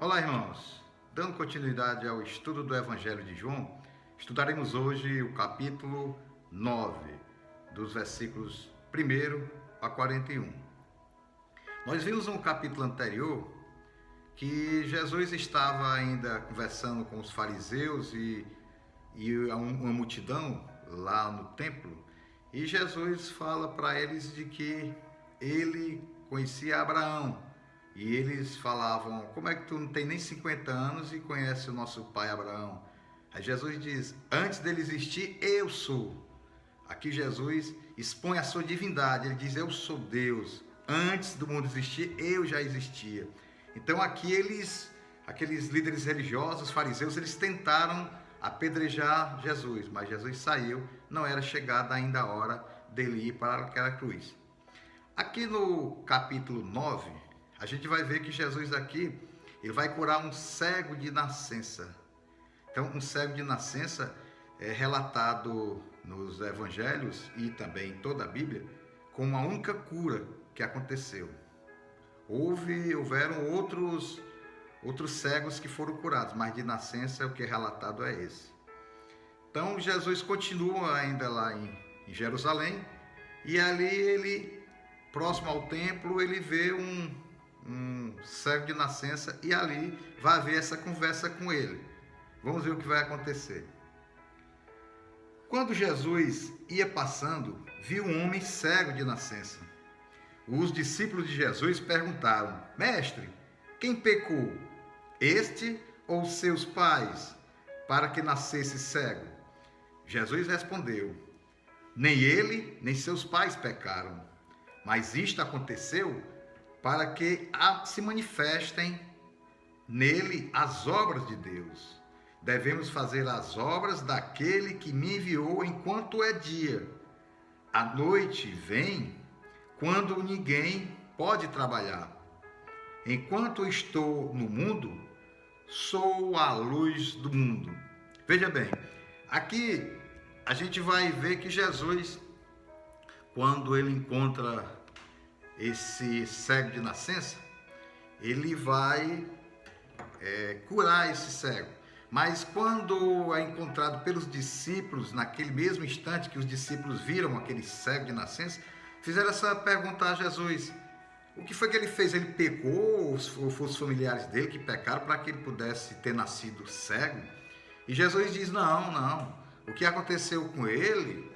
Olá, irmãos. Dando continuidade ao estudo do Evangelho de João, estudaremos hoje o capítulo 9, dos versículos 1 a 41. Nós vimos no capítulo anterior que Jesus estava ainda conversando com os fariseus e uma multidão lá no templo, e Jesus fala para eles de que ele conhecia Abraão. E eles falavam: como é que tu não tem nem 50 anos e conhece o nosso pai Abraão? Aí Jesus diz: antes dele existir, eu sou. Aqui Jesus expõe a sua divindade. Ele diz: eu sou Deus. Antes do mundo existir, eu já existia. Então aqui aqueles líderes religiosos, fariseus, eles tentaram apedrejar Jesus, mas Jesus saiu. Não era chegada ainda a hora dele ir para aquela cruz. Aqui no capítulo 9, a gente vai ver que Jesus aqui, ele vai curar um cego de nascença. Então, um cego de nascença é relatado nos evangelhos e também em toda a Bíblia como a única cura que aconteceu. Houveram outros cegos que foram curados, mas de nascença o que é relatado é esse. Então, Jesus continua ainda lá em Jerusalém, e ali ele, próximo ao templo, ele vê um cego de nascença, e ali vai haver essa conversa com ele. Vamos ver o que vai acontecer. Quando Jesus ia passando, viu um homem cego de nascença. Os discípulos de Jesus perguntaram: mestre, quem pecou, este ou seus pais, para que nascesse cego? Jesus respondeu: nem ele, nem seus pais pecaram, mas isto aconteceu para que se manifestem nele as obras de Deus. Devemos fazer as obras daquele que me enviou enquanto é dia. A noite vem quando ninguém pode trabalhar. Enquanto estou no mundo, sou a luz do mundo. Veja bem, aqui a gente vai ver que Jesus, quando ele encontra esse cego de nascença, ele vai curar esse cego. Mas quando é encontrado pelos discípulos, naquele mesmo instante que os discípulos viram aquele cego de nascença, fizeram essa pergunta a Jesus: o que foi que ele fez? Ele pecou ou foram os familiares dele que pecaram para que ele pudesse ter nascido cego? E Jesus diz: não. O que aconteceu com ele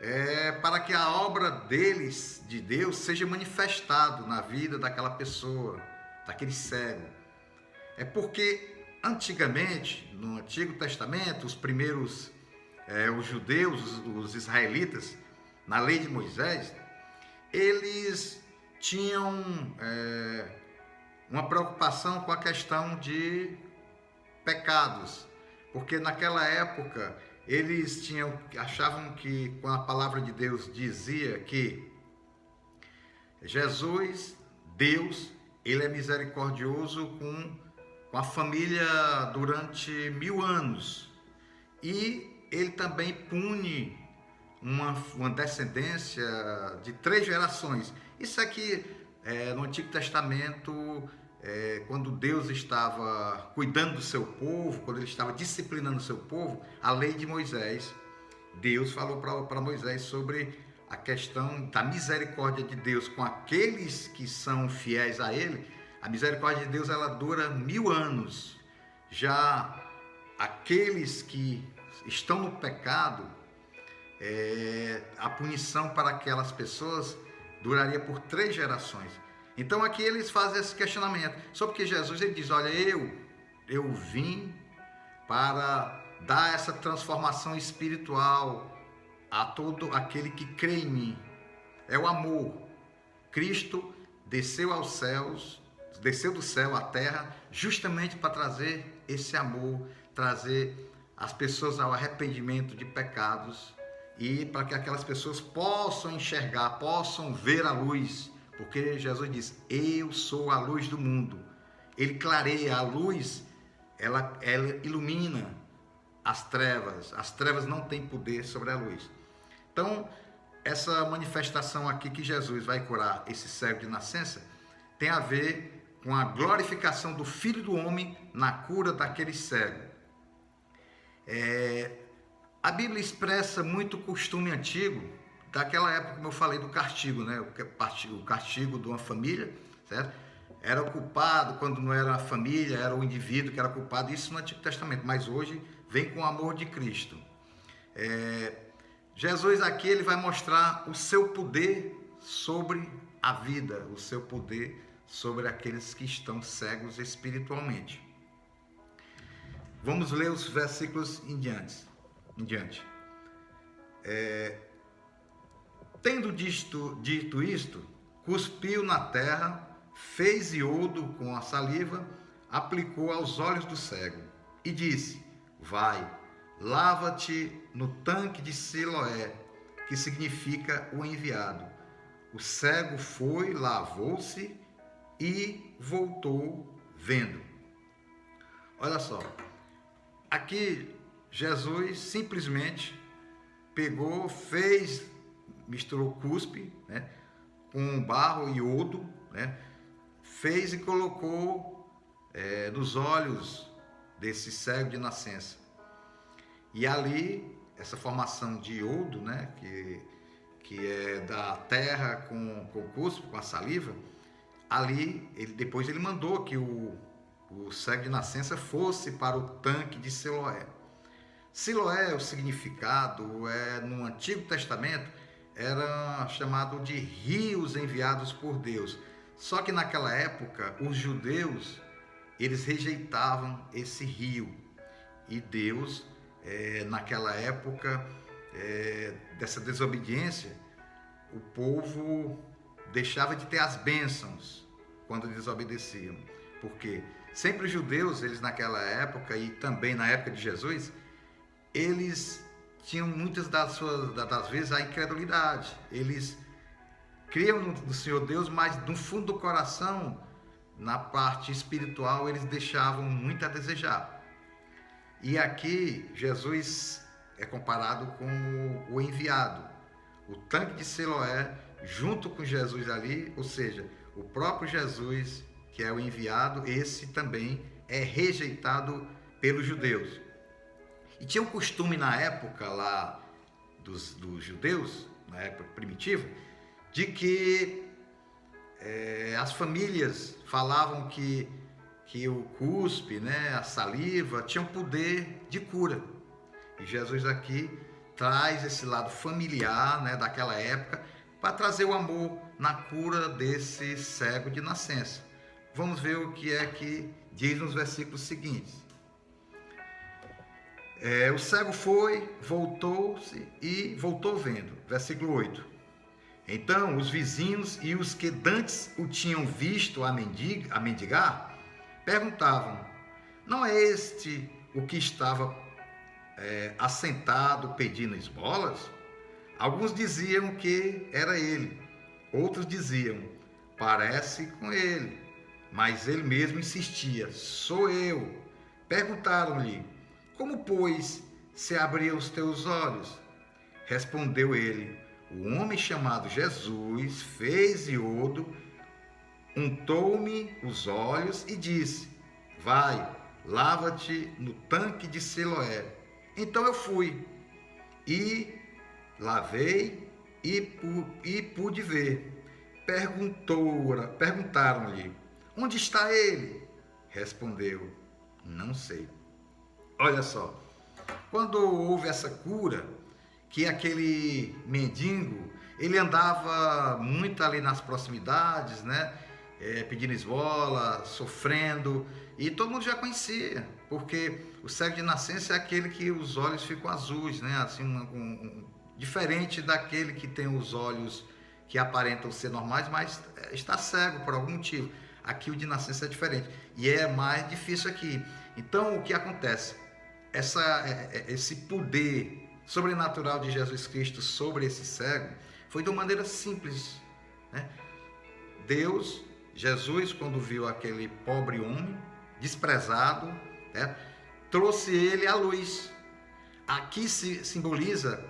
é para que a obra deles, de Deus, seja manifestado na vida daquela pessoa, daquele cego. É porque antigamente, no Antigo Testamento, os primeiros, os judeus, os israelitas, na lei de Moisés, eles tinham uma preocupação com a questão de pecados, porque naquela época eles achavam que, com a palavra de Deus, dizia que Jesus, Deus, ele é misericordioso com a família durante 1000 anos. E ele também pune uma descendência de 3 gerações. Isso aqui, no Antigo Testamento, quando Deus estava cuidando do seu povo, quando ele estava disciplinando o seu povo, a lei de Moisés, Deus falou para Moisés sobre a questão da misericórdia de Deus com aqueles que são fiéis a ele. A misericórdia de Deus, ela dura 1000 anos. Já aqueles que estão no pecado, a punição para aquelas pessoas duraria por 3 gerações. Então aqui eles fazem esse questionamento. Só porque Jesus, ele diz: olha, eu vim para dar essa transformação espiritual a todo aquele que crê em mim. É o amor. Cristo desceu aos céus, desceu do céu à terra, justamente para trazer esse amor, trazer as pessoas ao arrependimento de pecados, e para que aquelas pessoas possam enxergar, possam ver a luz. Porque Jesus diz: eu sou a luz do mundo. Ele clareia, a luz, ela ilumina as trevas não têm poder sobre a luz. Então, essa manifestação aqui que Jesus vai curar esse cego de nascença, tem a ver com a glorificação do Filho do Homem na cura daquele cego. A Bíblia expressa muito o costume antigo, daquela época, como eu falei, do castigo, né? O castigo de uma família, certo? Era o culpado, quando não era a família, era o indivíduo que era culpado, isso no Antigo Testamento, mas hoje vem com o amor de Cristo. Jesus aqui ele vai mostrar o seu poder sobre a vida, o seu poder sobre aqueles que estão cegos espiritualmente. Vamos ler os versículos em diante. Tendo dito isto, cuspiu na terra, fez iodo com a saliva, aplicou aos olhos do cego e disse: vai, lava-te no tanque de Siloé, que significa o enviado. O cego foi, lavou-se e voltou vendo. Olha só, aqui Jesus simplesmente pegou, misturou cuspe, né, com barro e iodo, né, fez e colocou nos olhos desse cego de nascença. E ali, essa formação de iodo, né, que é da terra com cuspe, com a saliva, ali, depois ele mandou que o cego de nascença fosse para o tanque de Siloé. Siloé, o significado, no Antigo Testamento, era chamado de rios enviados por Deus. Só que naquela época, os judeus, eles rejeitavam esse rio. E Deus, naquela época dessa desobediência, o povo deixava de ter as bênçãos quando desobedeciam. Porque sempre os judeus, eles naquela época e também na época de Jesus, eles tinham muitas das vezes a incredulidade. Eles criam no Senhor Deus, mas no fundo do coração, na parte espiritual, eles deixavam muito a desejar. E aqui Jesus é comparado como o enviado, o tanque de Siloé, junto com Jesus ali, ou seja, o próprio Jesus, que é o enviado, esse também é rejeitado pelos judeus. E tinha um costume na época lá dos judeus, na época primitiva, de que as famílias falavam que o cuspe, né, a saliva, tinham poder de cura. E Jesus aqui traz esse lado familiar, né, daquela época, para trazer o amor na cura desse cego de nascença. Vamos ver o que é que diz nos versículos seguintes. O cego foi, voltou-se e voltou vendo. Versículo 8. Então os vizinhos e os que dantes o tinham visto a mendigar, perguntavam: não é este o que estava assentado pedindo esmolas? Alguns diziam que era ele, outros diziam: parece com ele. Mas ele mesmo insistia: sou eu. Perguntaram-lhe: como, pois, se abriam os teus olhos? Respondeu ele: o homem chamado Jesus fez iodo, untou-me os olhos e disse: vai, lava-te no tanque de Siloé. Então eu fui e lavei e pude ver. Perguntaram-lhe: onde está ele? Respondeu: não sei. Olha só, quando houve essa cura, que aquele mendigo, ele andava muito ali nas proximidades, né? Pedindo esmola, sofrendo, e todo mundo já conhecia, porque o cego de nascença é aquele que os olhos ficam azuis, né? Assim, diferente daquele que tem os olhos que aparentam ser normais, mas está cego por algum motivo. Aqui o de nascença é diferente, e é mais difícil aqui. Então, o que acontece? Esse poder sobrenatural de Jesus Cristo sobre esse cego foi de uma maneira simples, né? Jesus, quando viu aquele pobre homem desprezado, né, trouxe ele à luz. Aqui se simboliza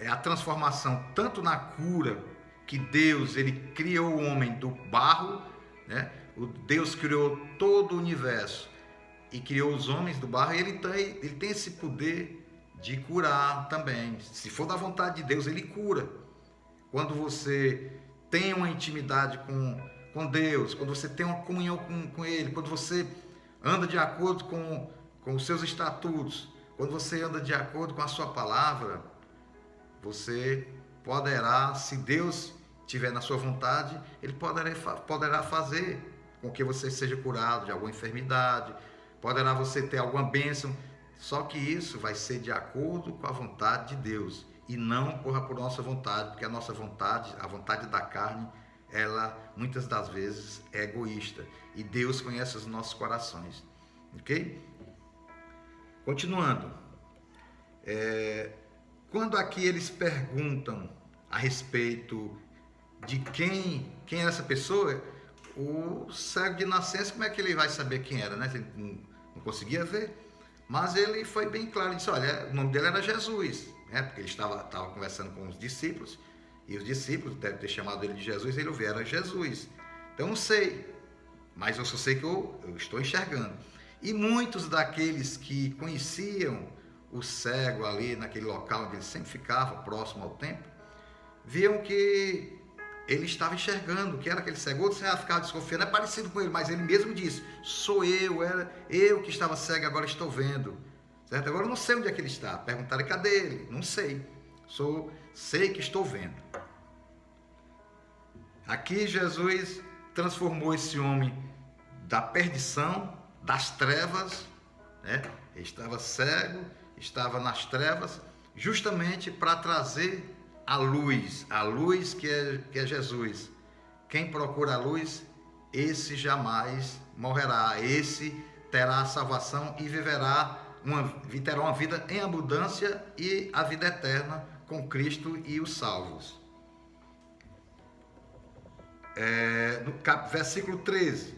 a transformação tanto na cura, que Deus ele criou o homem do barro, né, o Deus criou todo o universo e criou os homens do barro, e ele tem esse poder de curar também. Se for da vontade de Deus, ele cura. Quando você tem uma intimidade com Deus, quando você tem uma comunhão com Ele, quando você anda de acordo com os seus estatutos, quando você anda de acordo com a sua palavra, você poderá, se Deus estiver na sua vontade, Ele poderá fazer com que você seja curado de alguma enfermidade, poderá você ter alguma bênção, só que isso vai ser de acordo com a vontade de Deus e não corra por nossa vontade, porque a nossa vontade, a vontade da carne, ela muitas das vezes é egoísta e Deus conhece os nossos corações, ok? Continuando, quando aqui eles perguntam a respeito de quem era essa pessoa, o cego de nascença, como é que ele vai saber quem era, né? Ele não conseguia ver, mas ele foi bem claro, ele disse, olha, o nome dele era Jesus, né? Porque ele estava conversando com os discípulos, e os discípulos devem ter chamado ele de Jesus, ele ouviu, era Jesus. Então eu não sei, mas eu só sei que eu estou enxergando. E muitos daqueles que conheciam o cego ali naquele local onde ele sempre ficava, próximo ao templo, viam que ele estava enxergando, que era aquele cego. Outros ficavam desconfiando, é parecido com ele, mas ele mesmo disse, sou eu, era eu que estava cego, agora estou vendo. Certo? Agora eu não sei onde é que ele está. Perguntaram, cadê ele? Não sei. Sei que estou vendo. Aqui Jesus transformou esse homem da perdição, das trevas, né? Ele estava cego, estava nas trevas, justamente para trazer a luz que é Jesus. Quem procura a luz, esse jamais morrerá, esse terá a salvação e terá uma vida em abundância e a vida eterna com Cristo e os salvos. No versículo 13,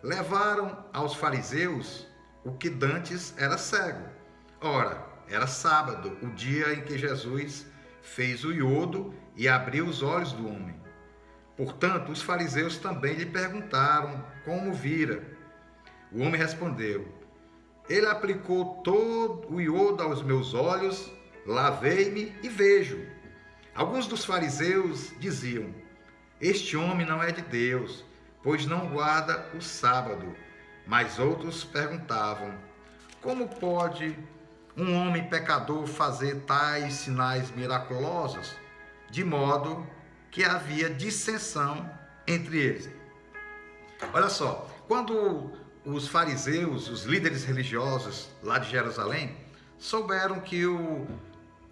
levaram aos fariseus o que dantes era cego. Ora, era sábado, o dia em que Jesus fez o iodo e abriu os olhos do homem. Portanto, os fariseus também lhe perguntaram como vira. O homem respondeu, ele aplicou todo o iodo aos meus olhos, lavei-me e vejo. Alguns dos fariseus diziam, este homem não é de Deus, pois não guarda o sábado. Mas outros perguntavam, como pode um homem pecador fazer tais sinais miraculosos? De modo que havia dissensão entre eles. Olha só, quando os fariseus, os líderes religiosos lá de Jerusalém, souberam que o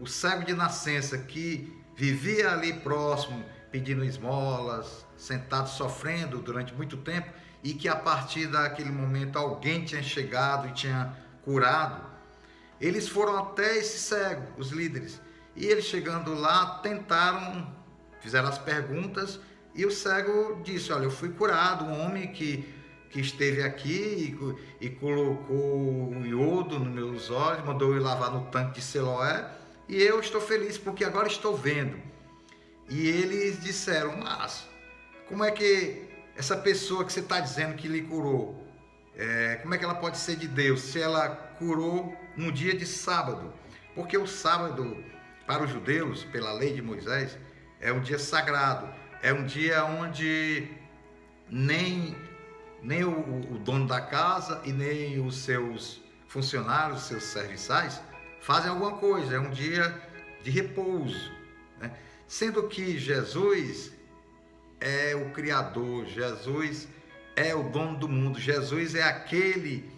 cego de nascença que vivia ali próximo, pedindo esmolas, sentado sofrendo durante muito tempo, e que a partir daquele momento alguém tinha chegado e tinha curado, eles foram até esse cego, os líderes, e eles chegando lá fizeram as perguntas, e o cego disse, olha, eu fui curado, um homem que esteve aqui e colocou o iodo nos meus olhos, mandou eu lavar no tanque de Siloé, e eu estou feliz porque agora estou vendo. E eles disseram, mas como é que essa pessoa que você está dizendo que lhe curou, como é que ela pode ser de Deus se ela curou no dia de sábado? Porque o sábado, para os judeus, pela lei de Moisés, é um dia sagrado, é um dia onde nem o dono da casa e nem os seus funcionários, os seus serviçais, fazem alguma coisa, é um dia de repouso, né? Sendo que Jesus é o Criador, Jesus é o dono do mundo, Jesus é aquele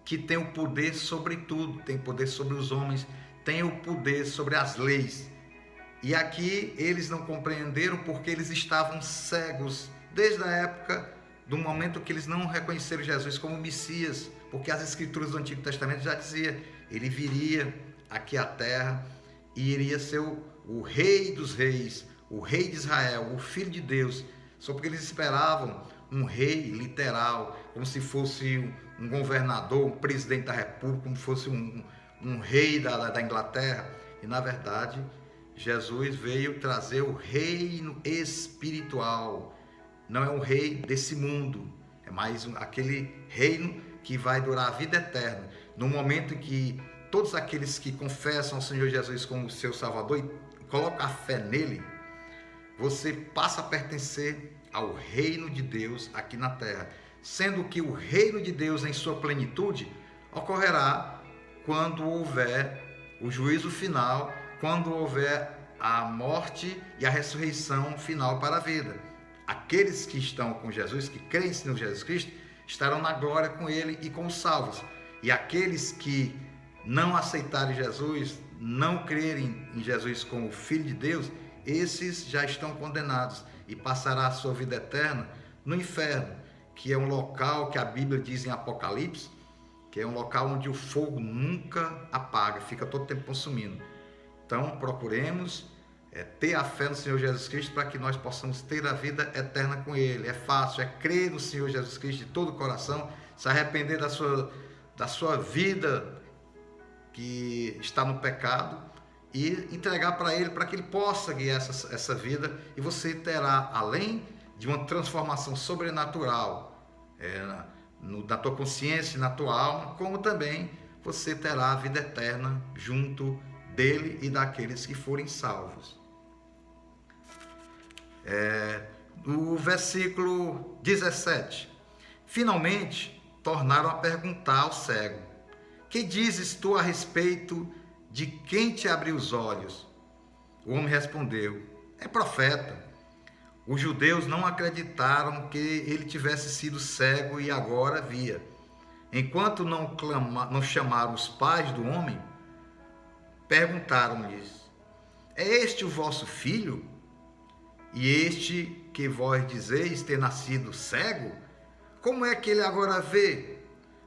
que tem o poder sobre tudo, tem poder sobre os homens, tem o poder sobre as leis. E aqui eles não compreenderam porque eles estavam cegos desde a época do momento que eles não reconheceram Jesus como Messias, porque as escrituras do Antigo Testamento já diziam, ele viria aqui à terra e iria ser o rei dos reis, o rei de Israel, o filho de Deus, só porque eles esperavam um rei literal, como se fosse um governador, um presidente da república, como se fosse um rei da Inglaterra, e na verdade Jesus veio trazer o reino espiritual, não é um rei desse mundo, é mais aquele reino que vai durar a vida eterna. No momento em que todos aqueles que confessam o Senhor Jesus como seu Salvador e colocam a fé nele, você passa a pertencer ao reino de Deus aqui na terra, sendo que o reino de Deus em sua plenitude ocorrerá quando houver o juízo final, quando houver a morte e a ressurreição final para a vida. Aqueles que estão com Jesus, que creem no Jesus Cristo, estarão na glória com ele e com os salvos. E aqueles que não aceitarem Jesus, não crerem em Jesus como Filho de Deus, esses já estão condenados e passará a sua vida eterna no inferno, que é um local que a Bíblia diz em Apocalipse, que é um local onde o fogo nunca apaga, fica todo tempo consumindo. Então, procuremos ter a fé no Senhor Jesus Cristo para que nós possamos ter a vida eterna com Ele. É fácil, é crer no Senhor Jesus Cristo de todo o coração, se arrepender da sua vida que está no pecado e entregar para Ele, para que Ele possa guiar essa vida, e você terá, além de uma transformação sobrenatural na tua consciência e na tua alma, como também você terá a vida eterna junto dele e daqueles que forem salvos. No versículo 17, finalmente tornaram a perguntar ao cego: que dizes tu a respeito de quem te abriu os olhos? O homem respondeu: é profeta. Os judeus não acreditaram que ele tivesse sido cego e agora via. Enquanto não chamaram os pais do homem, perguntaram-lhes: é este o vosso filho? E este que vós dizeis ter nascido cego? Como é que ele agora vê?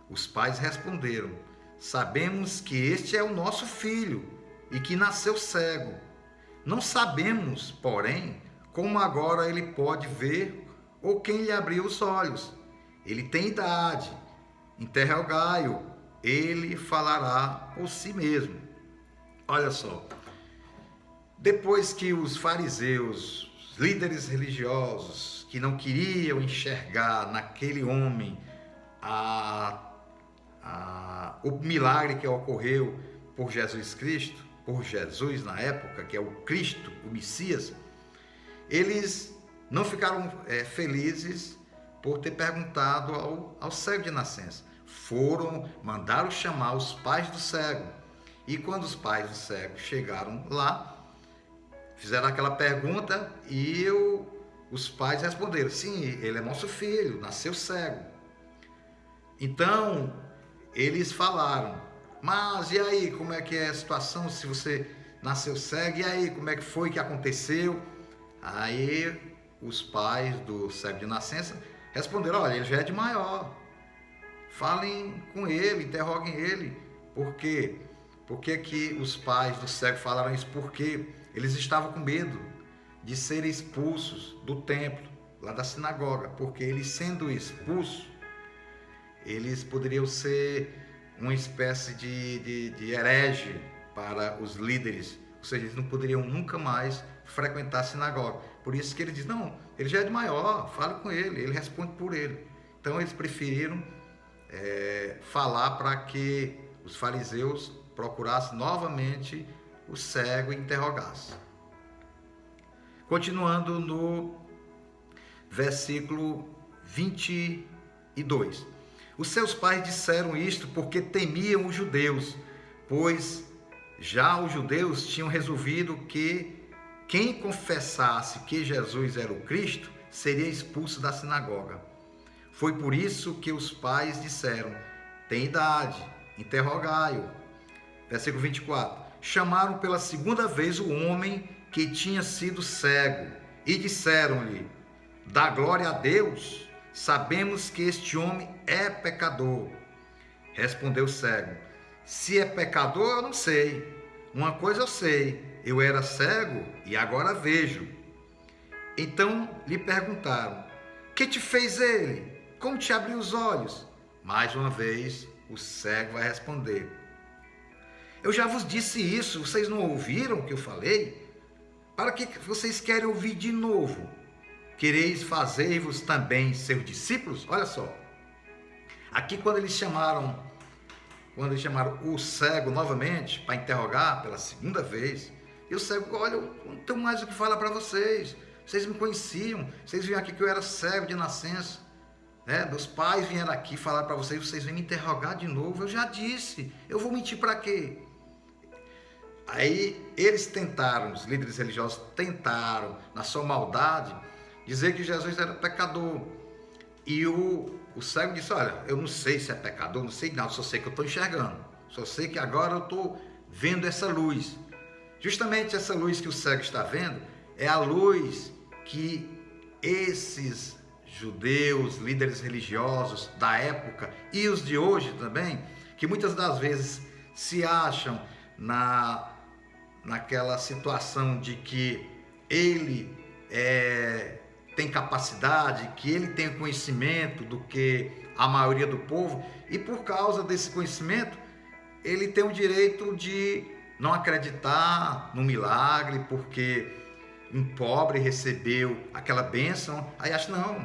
Os pais responderam: sabemos que este é o nosso filho e que nasceu cego. Não sabemos, porém, como agora ele pode ver ou quem lhe abriu os olhos. Ele tem idade, interrogai-o, ele falará por si mesmo. Olha só, depois que os fariseus, os líderes religiosos, que não queriam enxergar naquele homem o milagre que ocorreu por Jesus Cristo, por Jesus na época, que é o Cristo, o Messias, eles não ficaram felizes por ter perguntado ao cego de nascença. Mandaram chamar os pais do cego. E quando os pais do cego chegaram lá, fizeram aquela pergunta e os pais responderam: sim, ele é nosso filho, nasceu cego. Então, eles falaram: mas e aí, como é que é a situação se você nasceu cego? E aí, como é que foi que aconteceu? Aí, os pais do cego de nascença responderam: olha, ele já é de maior. Falem com ele, interroguem ele. Por quê? Por que que os pais do cego falaram isso? Porque eles estavam com medo de serem expulsos do templo, lá da sinagoga. Porque eles sendo expulsos, eles poderiam ser uma espécie de herege para os líderes. Ou seja, eles não poderiam nunca mais frequentar a sinagoga. Por isso que ele diz: não, ele já é de maior, fale com ele responde por ele. Então eles preferiram falar para que os fariseus procurassem novamente o cego e interrogassem. Continuando no versículo 22. Os seus pais disseram isto porque temiam os judeus, pois já os judeus tinham resolvido que quem confessasse que Jesus era o Cristo seria expulso da sinagoga. Foi por isso que os pais disseram: tem idade, interrogai-o. Versículo 24. Chamaram pela segunda vez o homem que tinha sido cego e disseram-lhe: dá glória a Deus, sabemos que este homem é pecador. Respondeu o cego: se é pecador, eu não sei. Uma coisa eu sei, eu era cego e agora vejo. Então lhe perguntaram: que te fez ele? Como te abriu os olhos? Mais uma vez o cego vai responder: eu já vos disse isso, vocês não ouviram o que eu falei? Para que vocês querem ouvir de novo? quereis fazer-vos também seus discípulos? Olha só, aqui quando eles chamaram o cego novamente para interrogar pela segunda vez, e o cego, olha, eu não tenho mais o que falar para vocês, vocês me conheciam, vocês viram aqui que eu era cego de nascença, né? Meus pais vieram aqui falar para vocês, vocês vêm me interrogar de novo, eu já disse, eu vou mentir para quê? Aí eles tentaram, os líderes religiosos tentaram, na sua maldade, dizer que Jesus era pecador. E o cego disse, olha, eu não sei se é pecador, não sei nada, só sei que eu estou enxergando. Só sei que agora eu estou vendo essa luz. Justamente essa luz que o cego está vendo é a luz que esses judeus, líderes religiosos da época e os de hoje também, que muitas das vezes se acham naquela situação de que ele tem capacidade, que ele tem conhecimento do que a maioria do povo, e por causa desse conhecimento, ele tem o direito de não acreditar no milagre, porque um pobre recebeu aquela bênção, aí acha, não,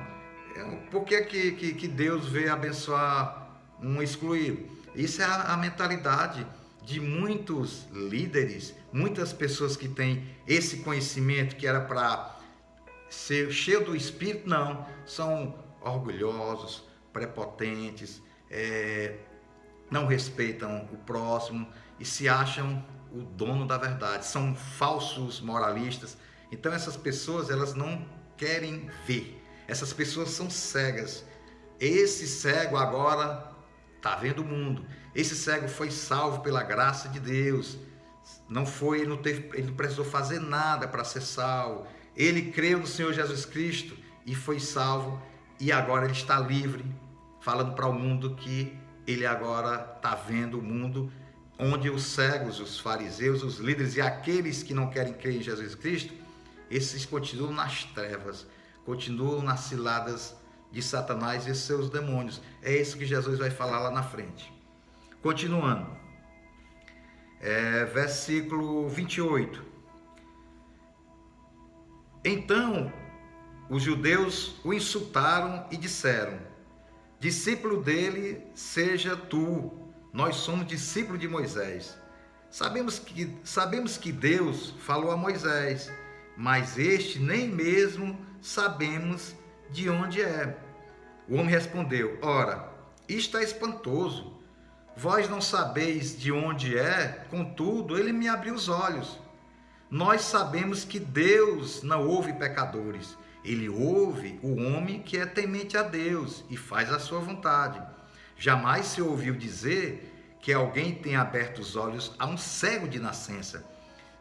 por que Deus veio abençoar um excluído? Isso é a mentalidade de muitos líderes, muitas pessoas que têm esse conhecimento que era para ser cheio do Espírito, não, são orgulhosos, prepotentes, não respeitam o próximo e se acham o dono da verdade, são falsos moralistas. Então essas pessoas, elas não querem ver, essas pessoas são cegas. Esse cego agora está vendo o mundo, esse cego foi salvo pela graça de Deus, ele não precisou fazer nada para ser salvo. Ele creu no Senhor Jesus Cristo e foi salvo, e agora ele está livre, falando para o mundo que ele agora está vendo o mundo onde os cegos, os fariseus, os líderes e aqueles que não querem crer em Jesus Cristo, esses continuam nas trevas, continuam nas ciladas de Satanás e seus demônios. É isso que Jesus vai falar lá na frente. Continuando, versículo 28. Então, os judeus o insultaram e disseram, discípulo dele seja tu, nós somos discípulos de Moisés. Sabemos que Deus falou a Moisés, mas este nem mesmo sabemos de onde é. O homem respondeu, ora, isto é espantoso, vós não sabeis de onde é, contudo, ele me abriu os olhos. Nós sabemos que Deus não ouve pecadores, ele ouve o homem que é temente a Deus e faz a sua vontade. Jamais se ouviu dizer que alguém tenha aberto os olhos a um cego de nascença.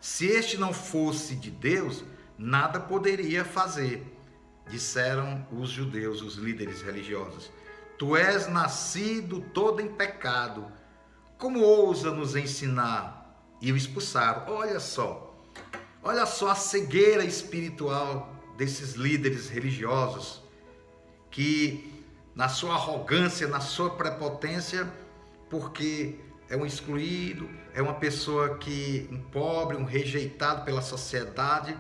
Se este não fosse de Deus, nada poderia fazer. Disseram os judeus, os líderes religiosos, tu és nascido todo em pecado, como ousa nos ensinar? E o expulsaram. Olha só a cegueira espiritual desses líderes religiosos, que na sua arrogância, na sua prepotência, porque é um excluído, é uma pessoa um pobre, um rejeitado pela sociedade,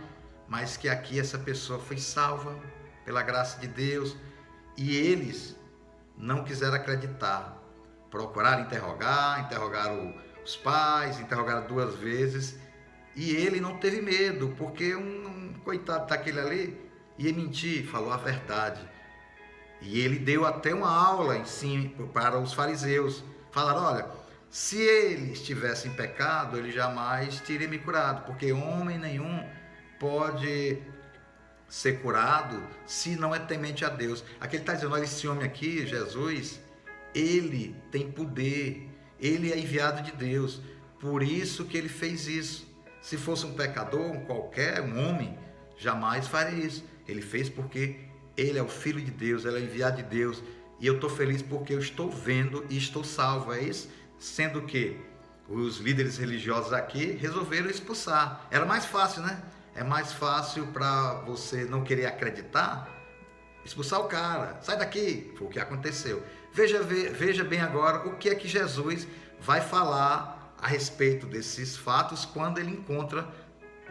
mas que aqui essa pessoa foi salva pela graça de Deus, e eles não quiseram acreditar, procuraram interrogaram os pais, interrogaram 2 vezes, e ele não teve medo, porque um coitado daquele ali ia mentir, falou a verdade. E ele deu até uma aula para os fariseus. Falaram, olha, se ele estivesse em pecado, ele jamais teria me curado, porque homem nenhum pode ser curado se não é temente a Deus. Aqui ele está dizendo, olha, esse homem aqui, Jesus, ele tem poder, ele é enviado de Deus, por isso que ele fez isso. Se fosse um pecador, um homem, jamais faria isso. Ele fez porque ele é o Filho de Deus, ele é o enviado de Deus. E eu estou feliz porque eu estou vendo e estou salvo. É isso? Sendo que os líderes religiosos aqui resolveram expulsar. Era mais fácil, né? É mais fácil para você não querer acreditar, expulsar o cara. Sai daqui. Foi o que aconteceu. Veja bem agora o que é que Jesus vai falar a respeito desses fatos quando ele encontra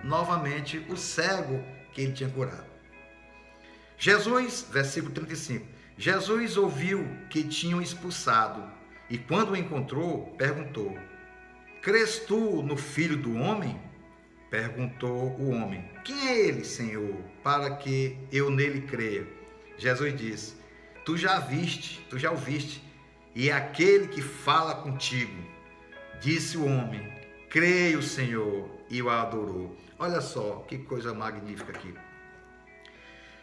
novamente o cego que ele tinha curado. Jesus, versículo 35. Jesus ouviu que tinham expulsado e quando o encontrou, perguntou: crês tu no Filho do Homem? Perguntou o homem: quem é ele, Senhor, para que eu nele creia? Jesus disse: tu já o viste, e é aquele que fala contigo. Disse o homem: creio, Senhor, e o adorou. Olha só que coisa magnífica aqui.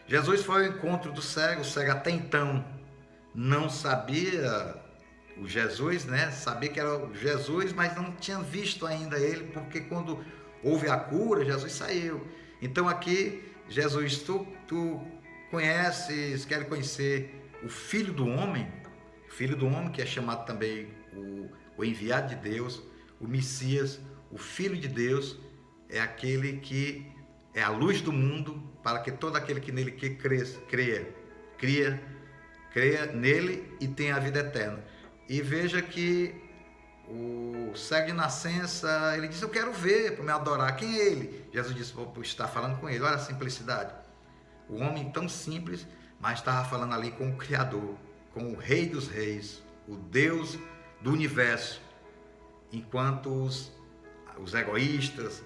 Jesus foi ao encontro do cego. O cego até então não sabia o Jesus, né? Sabia que era o Jesus, mas não tinha visto ainda ele, porque quando houve a cura, Jesus saiu. Então aqui, Jesus, tu conheces, quer conhecer o Filho do Homem que é chamado também o enviado de Deus, o Messias, o Filho de Deus, é aquele que é a luz do mundo, para que todo aquele que nele creia nele e tenha a vida eterna. E veja que o cego de nascença, ele disse: eu quero ver para me adorar. Quem é ele? Jesus disse: vou estar falando com ele. Olha a simplicidade. O homem tão simples, mas estava falando ali com o Criador, com o Rei dos Reis, o Deus do universo. Enquanto os egoístas,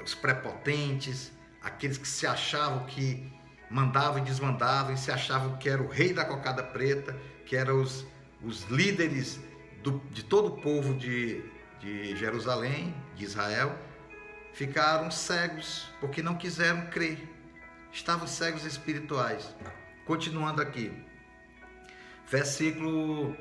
os prepotentes, aqueles que se achavam que mandavam e desmandavam, e se achavam que era o rei da cocada preta, que eram os líderes de todo o povo de Jerusalém, de Israel, ficaram cegos, porque não quiseram crer. Estavam cegos espirituais. Continuando aqui, versículo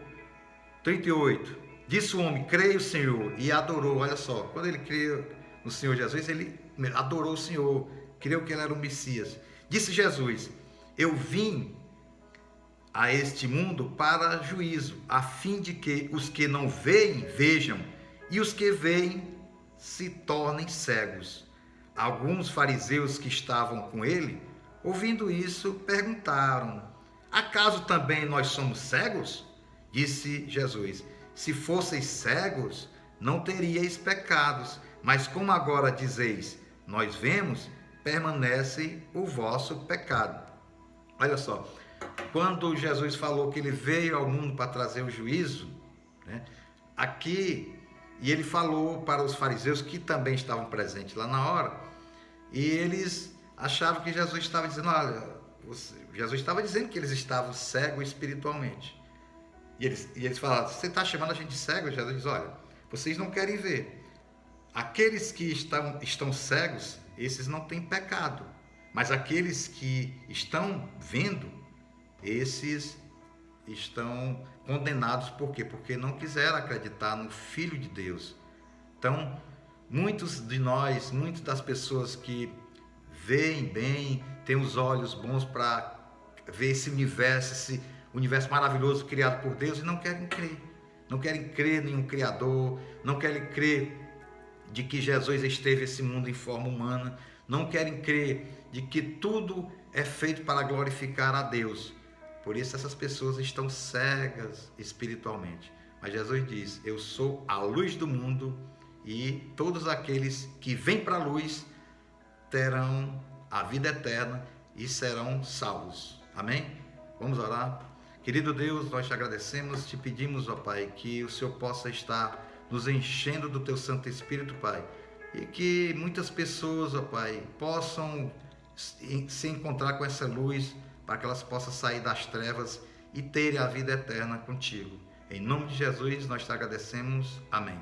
38. Disse o homem: creio, Senhor, e adorou. Olha só, quando ele creu no Senhor Jesus, ele adorou o Senhor, creu que ele era o Messias. Disse Jesus: eu vim a este mundo para juízo, a fim de que os que não veem, vejam, e os que veem se tornem cegos. Alguns fariseus que estavam com ele, ouvindo isso, perguntaram: acaso também nós somos cegos? Disse Jesus: se fosseis cegos, não teríeis pecados, mas como agora dizeis, nós vemos, permanece o vosso pecado. Olha só, quando Jesus falou que ele veio ao mundo para trazer o juízo, né, aqui, e ele falou para os fariseus que também estavam presentes lá na hora, e eles achavam que Jesus estava dizendo: olha, Jesus estava dizendo que eles estavam cegos espiritualmente. E eles falaram: você está chamando a gente de cego? Jesus diz: olha, vocês não querem ver. Aqueles que estão cegos, esses não têm pecado. Mas aqueles que estão vendo, esses estão condenados. Por quê? Porque não quiseram acreditar no Filho de Deus. Então, muitos de nós, muitas das pessoas que veem bem, têm os olhos bons para ver esse universo maravilhoso criado por Deus, e não querem crer. Não querem crer em um Criador, não querem crer de que Jesus esteve nesse mundo em forma humana, não querem crer de que tudo é feito para glorificar a Deus. Por isso essas pessoas estão cegas espiritualmente. Mas Jesus diz: eu sou a luz do mundo, e todos aqueles que vêm para a luz terão a vida eterna e serão salvos. Amém? Vamos orar. Querido Deus, nós te agradecemos, te pedimos, ó Pai, que o Senhor possa estar nos enchendo do Teu Santo Espírito, Pai, e que muitas pessoas, ó Pai, possam se encontrar com essa luz, para que elas possam sair das trevas e terem a vida eterna contigo. Em nome de Jesus, nós te agradecemos. Amém.